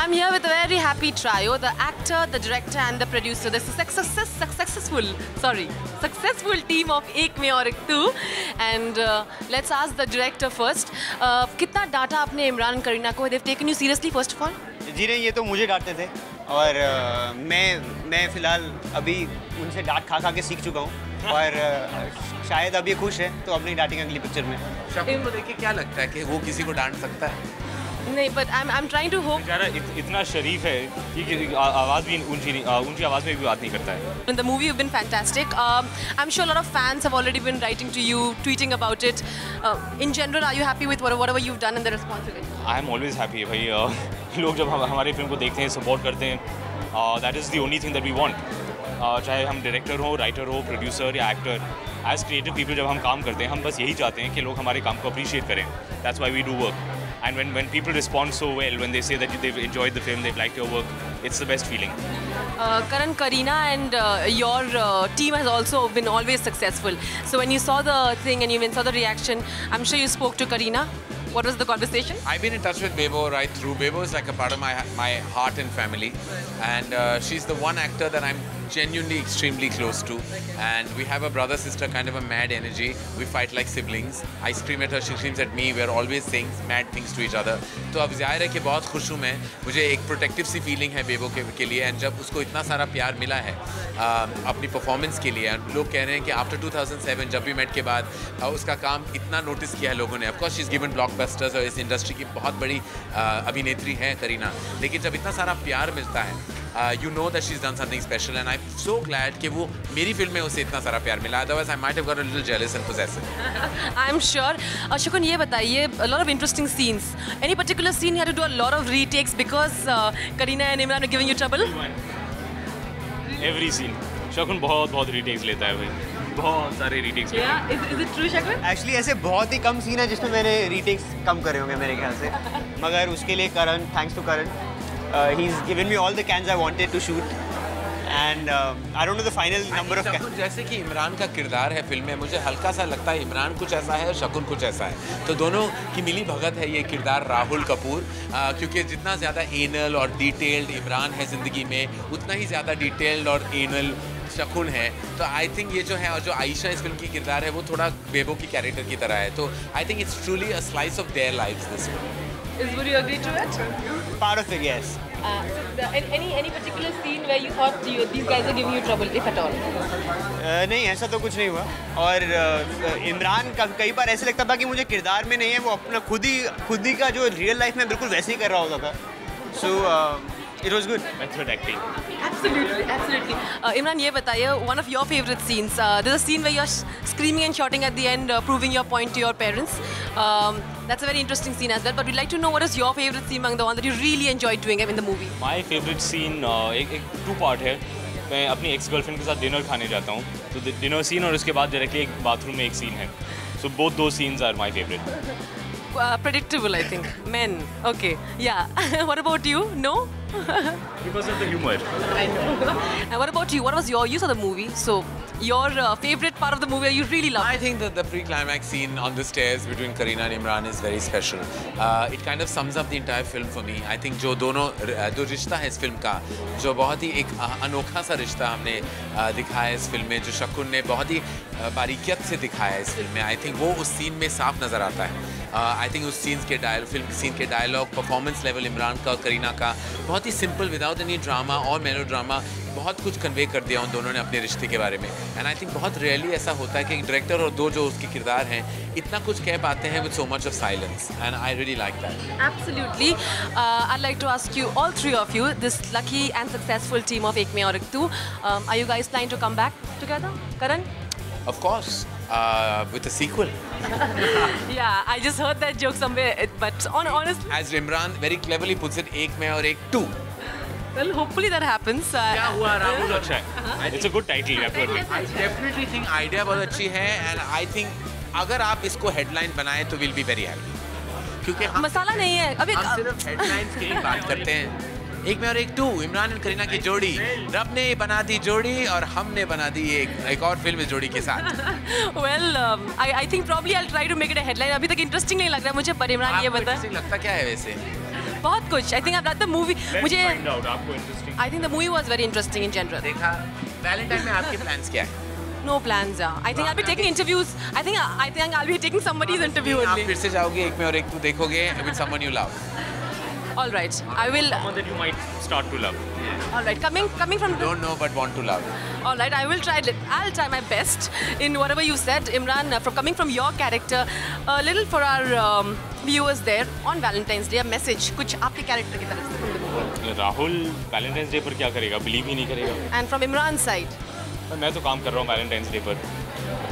I'm here with a very happy trio: the actor, the director, and the producer. This is successful team of एक में और एक तू. And let's ask the director first. कितना डांटा आपने इमरान करीना को? They've taken you seriously first of all? जी नहीं, ये तो मुझे डांटते थे और मैं फ़िलहाल अभी उनसे डांट खा खा के सीख चुका हूँ और शायद अब ये खुश है तो अब नहीं डांटेंगे अगली पिक्चर में. शकुन को देखिए क्या लगता है कि वो किसी को डांट सकता है? नहीं, but I'm trying to hope. इतना शरीफ है कि आवाज़ भी ऊंची आवाज़ में भी बात नहीं करता है. In the movie, you've been fantastic. I'm sure a lot of fans have already been writing to you, tweeting about it. In general, are you happy with whatever you've done and the response to it? I am always happy. भाई लोग जब हमारी film को देखते हैं, support करते हैं, that is the only thing that we want. चाहे हम डायरेक्टर हो, राइटर हो, प्रोड्यूसर या एक्टर, एज क्रिएटिव पीपल जब हम काम करते हैं, हम बस यही चाहते हैं कि लोग हमारे काम को अप्रिशिएट करें. That's why we do work. And when people respond so well, when they say that they've enjoyed the film, they've liked your work, it's the best feeling. Karan, Kareena and your team has also been always successful. So when you saw the thing and you saw the reaction, I'm sure you spoke to Kareena. What was the conversation? I've been in touch with Bebo right through. Bebo is like a part of my heart and family, and she's the one actor that I'm genuinely extremely close to, and we have a brother-sister kind of a mad energy. We fight like siblings. I scream at her, she screams at me. We're always saying mad things to each other. तो अब ज़ाहिर है कि बहुत खुश हूँ मैं. मुझे एक प्रोटेक्टिव सी फीलिंग है बेबो के लिए, एंड जब उसको इतना सारा प्यार मिला है अपनी परफॉर्मेंस के लिए, लोग कह रहे हैं कि आफ्टर 2007 जब भी मेट के बाद उसका काम इतना नोटिस किया है लोगों ने. Of course she is given blockbusters और इस इंडस्ट्री की बहुत बड़ी अभिनेत्री है करीना, लेकिन जब इतना सारा प्यार मिलता है, you know that she's done something special, and I'm so glad कि वो मेरी फिल्म में उसे इतना सारा प्यार मिला. Otherwise, I might have got a little jealous and possessive. I'm sure. Shukun, ये बताइए, a lot of interesting scenes. Any particular scene you had to do a lot of retakes because Kareena and Imran were giving you trouble? Every scene. शकुन बहुत retakes लेता है भाई. बहुत सारे retakes लेता है. Yeah, is it true, Shukun? Actually ऐसे बहुत ही कम सीन है जिसमें मैंने रीटेक्स कम करे होंगे मेरे ख्याल से, मगर उसके लिए Karan, thanks to Karan, he's given me all the cans I wanted to shoot, and I don't know the final number of cans. जैसे कि इमरान का किरदार है फिल्म में, मुझे हल्का सा लगता है इमरान कुछ ऐसा है, शकुन कुछ ऐसा है, तो दोनों की मिली भगत है ये किरदार राहुल कपूर. क्योंकि जितना ज़्यादा एनल और डिटेल्ड इमरान है ज़िंदगी में, उतना ही ज़्यादा डिटेल्ड और एनल शकुन है. तो आई थिंक ये जो है, और जो आयशा इस फिल्म की किरदार है, वो थोड़ा बेबो की कैरेक्टर की तरह है. तो I think it's truly a slice of their lives this film. Would you agree to it? Part of it, yes. Any particular scene where you thought these guys are giving you trouble, if at all? नहीं, ऐसा तो कुछ नहीं हुआ. और इमरान का कई बार ऐसे लगता था कि मुझे किरदार में नहीं है, वो अपना खुद ही का जो रियल लाइफ में बिल्कुल वैसे ही कर रहा होता था. So it was good. Method acting. Absolutely. Imran, ये बताइए, one of your favorite scenes. There's a scene where you're screaming and shouting at the end, proving your point to your parents. That's a very interesting scene as well. But we'd like to know what is your favorite scene among the one that you really enjoyed doing in the movie. My favorite scene एक two part है. मैं अपनी ex girlfriend के साथ dinner खाने जाता हूँ. तो dinner scene और उसके बाद directly एक bathroom में एक scene है. So both those scenes are my favorite. Predictable, I think. Men. Okay. Yeah. What about you? No? Because of the humor. I know. And what about you? What was you saw the movie, so your favorite part of the movie you really loved? I think that the pre-climax scene on the stairs between Kareena and Imran is very special. It kind of sums up the entire film for me. I think जो रिश्ता है इस film का, जो बहुत ही एक अनोखा सा रिश्ता हमने दिखाया है इस फिल्म में, जो शकुन ने बहुत ही बारीकियत से दिखाया है इस फिल्म में, आई थिंक वो उस सीन में साफ नज़र आता है. आई थिंक उस फिल्म सीन के डायलॉग, परफॉर्मेंस लेवल इमरान का और करीना का बहुत ही सिंपल, विदाउट एनी ड्रामा और मेलो ड्रामा, बहुत कुछ कन्वे कर दिया उन दोनों ने अपने रिश्ते के बारे में. एंड आई थिंक बहुत रेयरली ऐसा होता है कि एक डायरेक्टर और दो जो उसके किरदार हैं इतना कुछ कह पाते हैं with so much of silence, and I really like that. Absolutely. I'd like to ask you, all three of you, this lucky and successful team of Ek Mein Aur Ek Tu, are you guys planning to come back together? Karan? Of course. With a sequel. Yeah, I just heard that joke somewhere, but honestly, as Imran very cleverly puts it, एक में और एक two. well, hopefully that happens. क्या हुआ राहुल? अच्छा है. It's a good title. You have to admit. I definitely think idea बहुत अच्छी है, and I think अगर आप इसको headline बनाए तो we'll be very happy. क्योंकि हम मसाला नहीं है अभी. हम सिर्फ headlines की बात करते हैं. एक में और एक टू, इमरान और करीना की जोड़ी, रब ने बना दी जोड़ी और हमने बना दी एक और फिल्म इस जोड़ी के साथ. Well, I think probably I'll try to make it a headline. अभी तक इंटरेस्टिंग नहीं लग रहा है मुझे, पर इमरान ये बता. इंटरेस्टिंग लगता क्या है वैसे? बहुत कुछ. I think I've loved the movie. मुझे find out आपको interesting. I think the movie was very interesting in general. देखा वैलेंटाइन में आपके प्लान्स क्या है? No plans, yeah. I think I'll be taking interviews. I think I'll be taking somebody's interview आप only. फिर से जाओगे एक में और एक तू देखोगे with someone you love. All right. I will. Someone that you might start to love. All right. Coming from. Don't know but want to love. All right. I will try. I'll try my best in whatever you said, Imran. Coming from your character, a little for our viewers there on Valentine's Day, a message. कुछ आपके character की तरफ से. Rahul Valentine's day पर क्या करेगा? Believe ही नहीं करेगा. And from Imran's side. मैं तो काम कर रहा हूँ वैलेंटाइंस डे पर.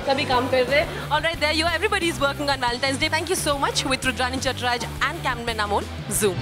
सभी काम कर रहे हैं. All right, there you are. Everybody is working on Valentine's Day. Thank you so much with Rudrani Chatraj and cameraman Amol. Zoom.